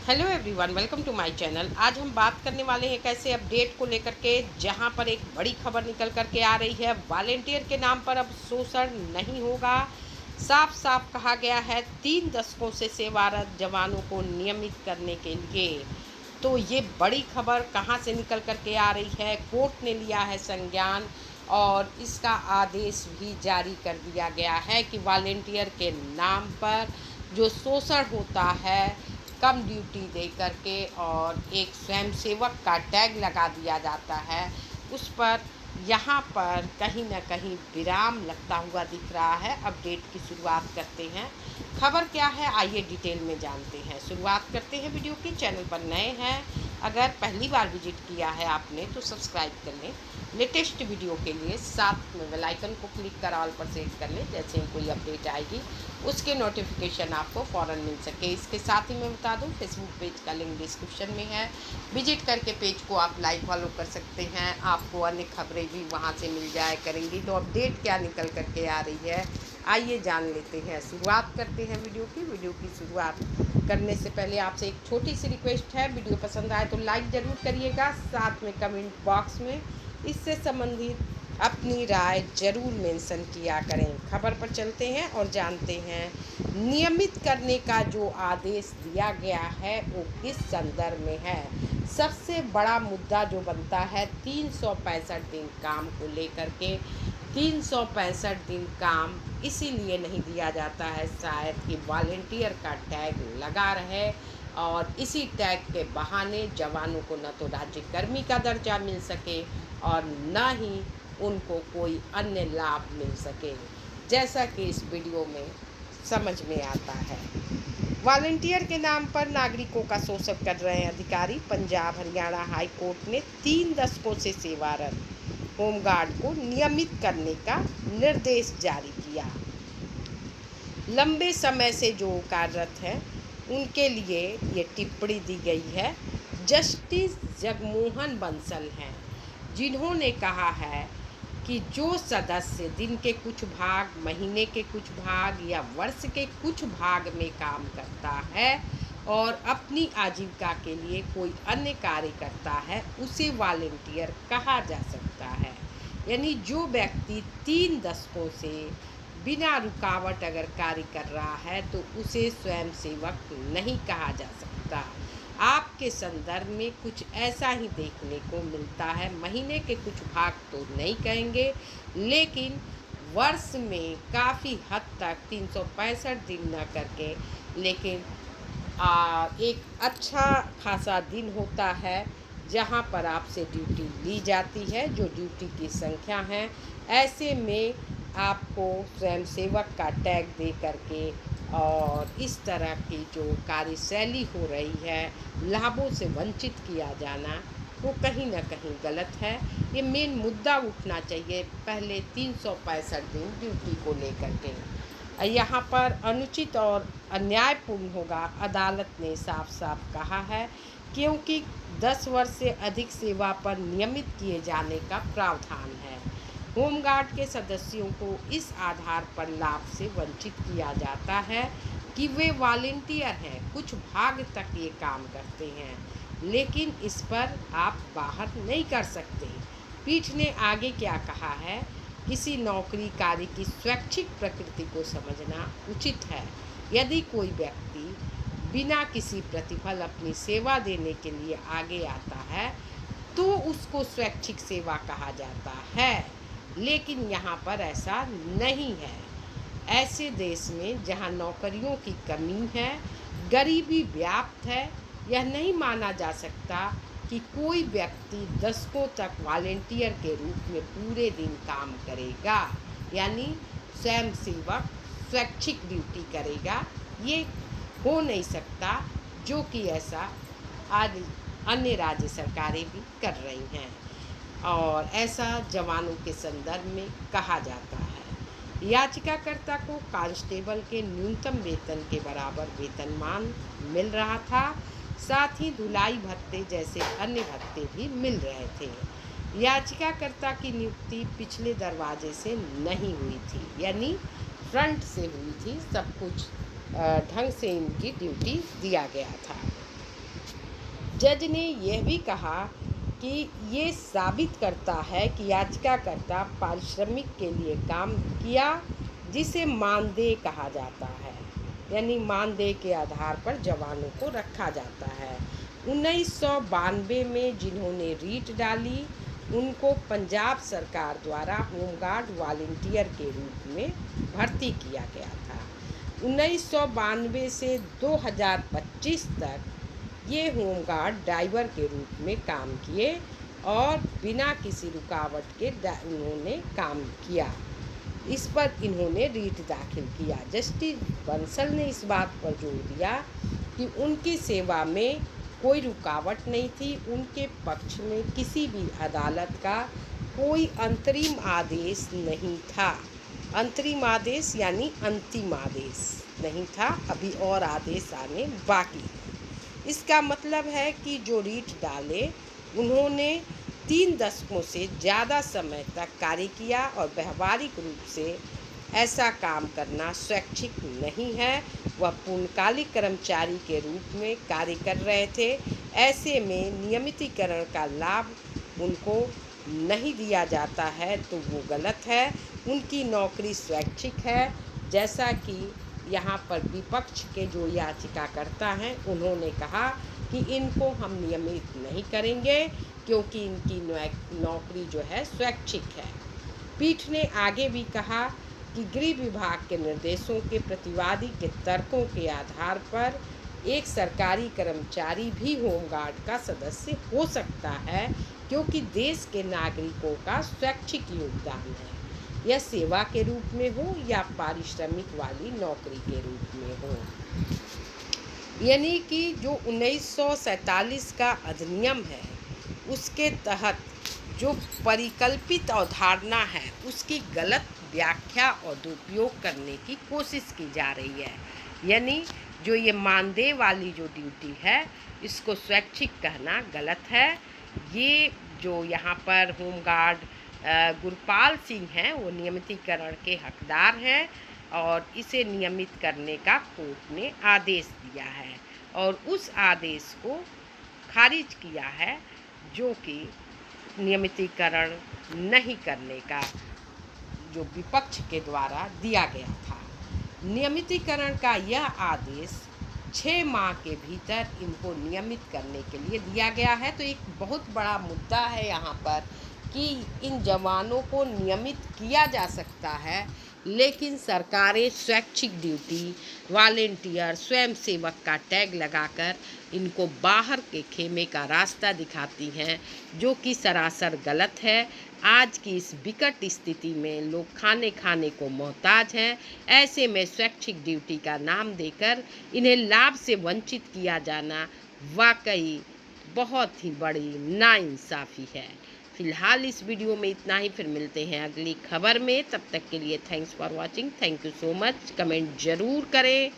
Hello everyone, welcome to my channel. आज हम बात करने वाले हैं एक ऐसे अपडेट को लेकर के जहां पर एक बड़ी खबर निकल कर के आ रही है। वॉलेंटियर के नाम पर अब शोषण नहीं होगा। साफ साफ कहा गया है 3 दशकों से सेवारत जवानों को नियमित करने के लिए। तो ये बड़ी खबर कहां से निकल कर के आ रही है? कोर्ट ने लिया है संज्ञान और इसका आदेश भी जारी कर दिया गया है कि वॉलेंटियर के नाम पर जो शोषण होता है, कम ड्यूटी दे करके और एक स्वयंसेवक का टैग लगा दिया जाता है, उस पर यहाँ पर कहीं ना कहीं विराम लगता हुआ दिख रहा है। अपडेट की शुरुआत करते हैं। खबर क्या है, आइए डिटेल में जानते हैं। शुरुआत करते हैं वीडियो की। चैनल पर नए हैं, अगर पहली बार विजिट किया है आपने तो सब्सक्राइब कर लें। लेटेस्ट वीडियो के लिए साथ में बेल आइकन को क्लिक कर ऑल पर सेट कर लें। जैसे ही कोई अपडेट आएगी उसके नोटिफिकेशन आपको फ़ौरन मिल सके। इसके साथ ही मैं बता दूं, फेसबुक पेज का लिंक डिस्क्रिप्शन में है। विजिट करके पेज को आप लाइक फॉलो कर सकते हैं। आपको अन्य खबरें भी वहां से मिल जाया करेंगी। तो अपडेट क्या निकल करके आ रही है, आइए जान लेते हैं। शुरुआत करते हैं वीडियो की शुरुआत करने से पहले आपसे एक छोटी सी रिक्वेस्ट है। वीडियो पसंद आए तो लाइक ज़रूर करिएगा, साथ में कमेंट बॉक्स में इससे संबंधित अपनी राय जरूर मेंशन किया करें। खबर पर चलते हैं और जानते हैं नियमित करने का जो आदेश दिया गया है वो किस संदर्भ में है। सबसे बड़ा मुद्दा जो बनता है 365 दिन काम को लेकर के। 365 दिन काम इसीलिए नहीं दिया जाता है शायद कि वॉलेंटियर का टैग लगा रहे और इसी टैग के बहाने जवानों को न तो राज्यकर्मी का दर्जा मिल सके और न ही उनको कोई अन्य लाभ मिल सके, जैसा कि इस वीडियो में समझ में आता है। वॉलंटियर के नाम पर नागरिकों का शोषण कर रहे हैं अधिकारी। पंजाब हरियाणा हाई कोर्ट ने 3 दशकों से सेवारत होमगार्ड को नियमित करने का निर्देश जारी किया। लंबे समय से जो कार्यरत हैं उनके लिए ये टिप्पणी दी गई है। जस्टिस जगमोहन बंसल हैं, जिन्होंने कहा है कि जो सदस्य दिन के कुछ भाग, महीने के कुछ भाग या वर्ष के कुछ भाग में काम करता है और अपनी आजीविका के लिए कोई अन्य कार्य करता है, उसे वॉलंटियर कहा जा सकता है। यानी जो व्यक्ति 3 दशकों से बिना रुकावट अगर कार्य कर रहा है तो उसे स्वयंसेवक नहीं कहा जा सकता। आपके संदर्भ में कुछ ऐसा ही देखने को मिलता है। महीने के कुछ भाग तो नहीं कहेंगे, लेकिन वर्ष में काफ़ी हद तक 365 दिन न करके, लेकिन एक अच्छा खासा दिन होता है जहाँ पर आपसे ड्यूटी ली जाती है, जो ड्यूटी की संख्या है। ऐसे में आपको स्वयंसेवक का टैग दे करके और इस तरह की जो कार्यशैली हो रही है, लाभों से वंचित किया जाना, वो कहीं ना कहीं गलत है। ये मेन मुद्दा उठना चाहिए पहले 365 दिन ड्यूटी को लेकर के। यहाँ पर अनुचित और अन्यायपूर्ण होगा, अदालत ने साफ साफ कहा है, क्योंकि 10 वर्ष से अधिक सेवा पर नियमित किए जाने का प्रावधान है। होमगार्ड के सदस्यों को इस आधार पर लाभ से वंचित किया जाता है कि वे वॉलंटियर हैं, कुछ भाग तक ये काम करते हैं, लेकिन इस पर आप बाहर नहीं कर सकते। पीठ ने आगे क्या कहा है, किसी नौकरी कार्य की स्वैच्छिक प्रकृति को समझना उचित है। यदि कोई व्यक्ति बिना किसी प्रतिफल अपनी सेवा देने के लिए आगे आता है तो उसको स्वैच्छिक सेवा कहा जाता है, लेकिन यहाँ पर ऐसा नहीं है। ऐसे देश में जहाँ नौकरियों की कमी है, गरीबी व्याप्त है, यह नहीं माना जा सकता कि कोई व्यक्ति दशकों तक वॉलंटियर के रूप में पूरे दिन काम करेगा, यानी स्वयंसेवक स्वैच्छिक ड्यूटी करेगा। ये हो नहीं सकता, जो कि ऐसा आज अन्य राज्य सरकारें भी कर रही हैं और ऐसा जवानों के संदर्भ में कहा जाता है। याचिकाकर्ता को कांस्टेबल के न्यूनतम वेतन के बराबर वेतनमान मिल रहा था, साथ ही धुलाई भत्ते जैसे अन्य भत्ते भी मिल रहे थे। याचिकाकर्ता की नियुक्ति पिछले दरवाजे से नहीं हुई थी, यानी फ्रंट से हुई थी। सब कुछ ढंग से इनकी ड्यूटी दिया गया था। जज ने यह भी कहा कि ये साबित करता है कि याचिकाकर्ता पारिश्रमिक के लिए काम किया, जिसे मानदेय कहा जाता है, यानी मानदेय के आधार पर जवानों को रखा जाता है। 1992 में जिन्होंने रीट डाली, उनको पंजाब सरकार द्वारा होमगार्ड वॉलंटियर के रूप में भर्ती किया गया था। 1992 से 2025 तक ये होमगार्ड ड्राइवर के रूप में काम किए और बिना किसी रुकावट के उन्होंने काम किया। इस पर इन्होंने रीट दाखिल किया। जस्टिस बंसल ने इस बात पर जोर दिया कि उनकी सेवा में कोई रुकावट नहीं थी। उनके पक्ष में किसी भी अदालत का कोई अंतरिम आदेश नहीं था। अंतरिम आदेश यानी अंतिम आदेश नहीं था, अभी और आदेश आने बाकी है। इसका मतलब है कि जो रीट डाले उन्होंने 3 दशकों से ज़्यादा समय तक कार्य किया और व्यावहारिक रूप से ऐसा काम करना स्वैच्छिक नहीं है। वह पूर्णकालिक कर्मचारी के रूप में कार्य कर रहे थे। ऐसे में नियमितीकरण का लाभ उनको नहीं दिया जाता है तो वो गलत है। उनकी नौकरी स्वैच्छिक है, जैसा कि यहाँ पर विपक्ष के जो याचिकाकर्ता हैं उन्होंने कहा कि इनको हम नियमित नहीं करेंगे क्योंकि इनकी नौकरी जो है स्वैच्छिक है। पीठ ने आगे भी कहा कि गृह विभाग के निर्देशों के प्रतिवादी के तर्कों के आधार पर एक सरकारी कर्मचारी भी होमगार्ड का सदस्य हो सकता है, क्योंकि देश के नागरिकों का स्वैच्छिक योगदान है। यह सेवा के रूप में हो या पारिश्रमिक वाली नौकरी के रूप में हो। यानी कि जो 1947 का अधिनियम है, उसके तहत जो परिकल्पित अवधारणा है उसकी गलत व्याख्या और दुरुपयोग करने की कोशिश की जा रही है। यानी जो ये मानदेय वाली जो ड्यूटी है इसको स्वैच्छिक कहना गलत है। ये जो यहाँ पर होमगार्ड गुरपाल सिंह हैं वो नियमितीकरण के हकदार हैं और इसे नियमित करने का कोर्ट ने आदेश दिया है और उस आदेश को खारिज किया है, जो कि नियमितीकरण नहीं करने का जो विपक्ष के द्वारा दिया गया था। नियमितीकरण का यह आदेश 6 माह के भीतर इनको नियमित करने के लिए दिया गया है। तो एक बहुत बड़ा मुद्दा है यहाँ पर कि इन जवानों को नियमित किया जा सकता है, लेकिन सरकारें स्वैच्छिक ड्यूटी, वॉलेंटियर, स्वयंसेवक का टैग लगाकर इनको बाहर के खेमे का रास्ता दिखाती हैं, जो कि सरासर गलत है। आज की इस विकट स्थिति में लोग खाने को मोहताज हैं। ऐसे में स्वैच्छिक ड्यूटी का नाम देकर इन्हें लाभ से वंचित किया जाना वाकई बहुत ही बड़ी नाइंसाफ़ी है। फिलहाल इस वीडियो में इतना ही, फिर मिलते हैं अगली खबर में। तब तक के लिए thanks for watching. Thank you so much. Comment ज़रूर करें।